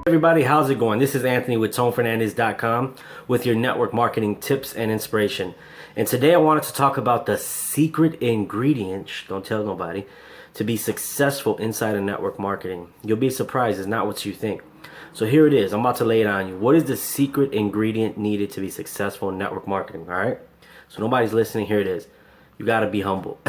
Everybody, how's it going? This is Anthony with ToneFernandez.com with your network marketing tips and inspiration. And today I wanted to talk about the secret ingredient, don't tell nobody, to be successful inside of network marketing. You'll be surprised, it's not what you think. So here it is, I'm about to lay it on you. What is the secret ingredient needed to be successful in network marketing, all right? So nobody's listening, here it is. You gotta be humble.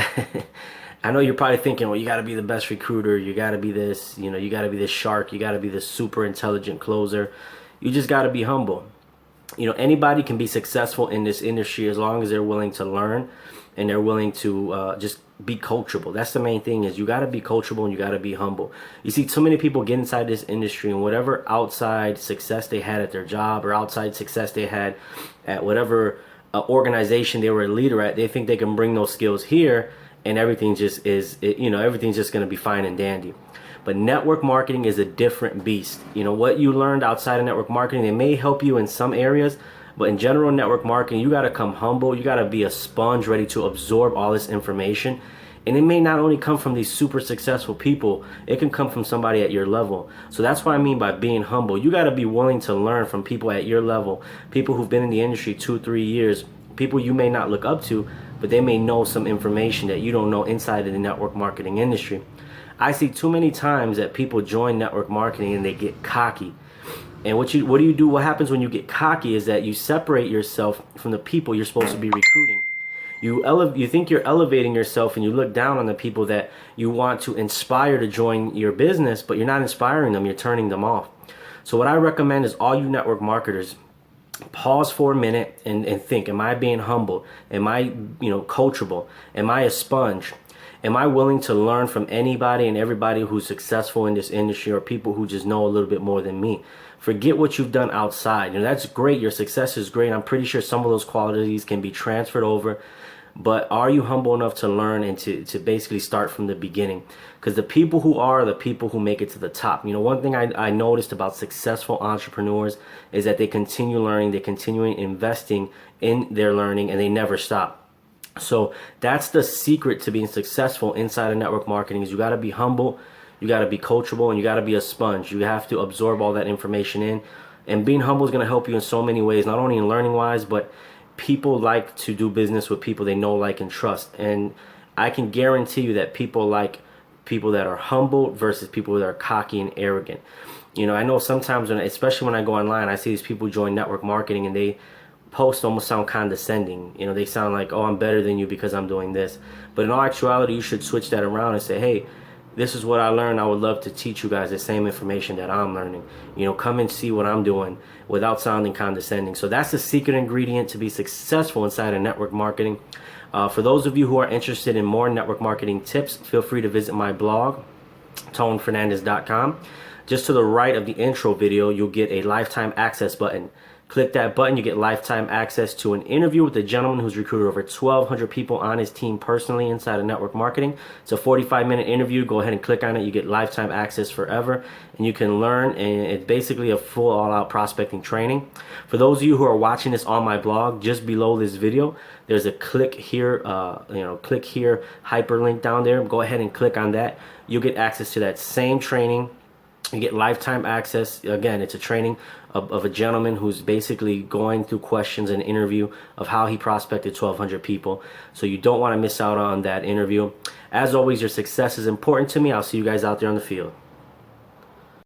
I know you're probably thinking, well, you got to be the best recruiter. You got to be this, you got to be this shark. You got to be this super intelligent closer. You just got to be humble. Anybody can be successful in this industry as long as they're willing to learn and they're willing to just be coachable. That's the main thing, is you got to be coachable and you got to be humble. You see, too many people get inside this industry, and whatever outside success they had at their job or outside success they had at whatever organization they were a leader at, they think they can bring those skills here and everything just is, everything's just going to be fine and dandy. But network marketing is a different beast. What you learned outside of network marketing, it may help you in some areas, but in general network marketing, you got to come humble. You got to be a sponge ready to absorb all this information. And it may not only come from these super successful people, it can come from somebody at your level. So that's what I mean by being humble. You got to be willing to learn from people at your level, people who've been in the industry 2-3 years, people you may not look up to, but they may know some information that you don't know inside of the network marketing industry. I see too many times that people join network marketing and they get cocky. And what do you do? What happens when you get cocky is that you separate yourself from the people you're supposed to be recruiting. You think you're elevating yourself, and you look down on the people that you want to inspire to join your business, but you're not inspiring them, you're turning them off. So what I recommend is, all you network marketers, pause for a minute and think, am I being humble? Am I coachable? Am I a sponge? Am I willing to learn from anybody and everybody who's successful in this industry, or people who just know a little bit more than me? Forget what you've done outside. That's great. Your success is great. I'm pretty sure some of those qualities can be transferred over. But are you humble enough to learn and to basically start from the beginning? Because the people who are the people who make it to the top. One thing I noticed about successful entrepreneurs is that they continue learning, they continue investing in their learning, and they never stop. So that's the secret to being successful inside of network marketing, is you got to be humble, you got to be coachable, and you got to be a sponge. You have to absorb all that information in. And being humble is going to help you in so many ways, not only in learning wise, but people like to do business with people they know, like, and trust. And I can guarantee you that people like people that are humble versus people that are cocky and arrogant. I know sometimes, especially when I go online, I see these people join network marketing and they post almost sound condescending. They sound like, oh, I'm better than you because I'm doing this. But in all actuality, you should switch that around and say, hey, this is what I learned. I would love to teach you guys the same information that I'm learning. Come and see what I'm doing without sounding condescending. So that's the secret ingredient to be successful inside of network marketing. For those of you who are interested in more network marketing tips, feel free to visit my blog, ToneFernandez.com. Just to the right of the intro video, you'll get a lifetime access button. Click that button, you get lifetime access to an interview with a gentleman who's recruited over 1,200 people on his team personally inside of network marketing. It's a 45-minute interview. Go ahead and click on it. You get lifetime access forever, and you can learn, and it's basically a full all-out prospecting training. For those of you who are watching this on my blog, just below this video, there's a click here, click here hyperlink down there. Go ahead and click on that. You'll get access to that same training. You get lifetime access. Again, it's a training of a gentleman who's basically going through questions and interview of how he prospected 1,200 people. So you don't want to miss out on that interview. As always, your success is important to me. I'll see you guys out there on the field.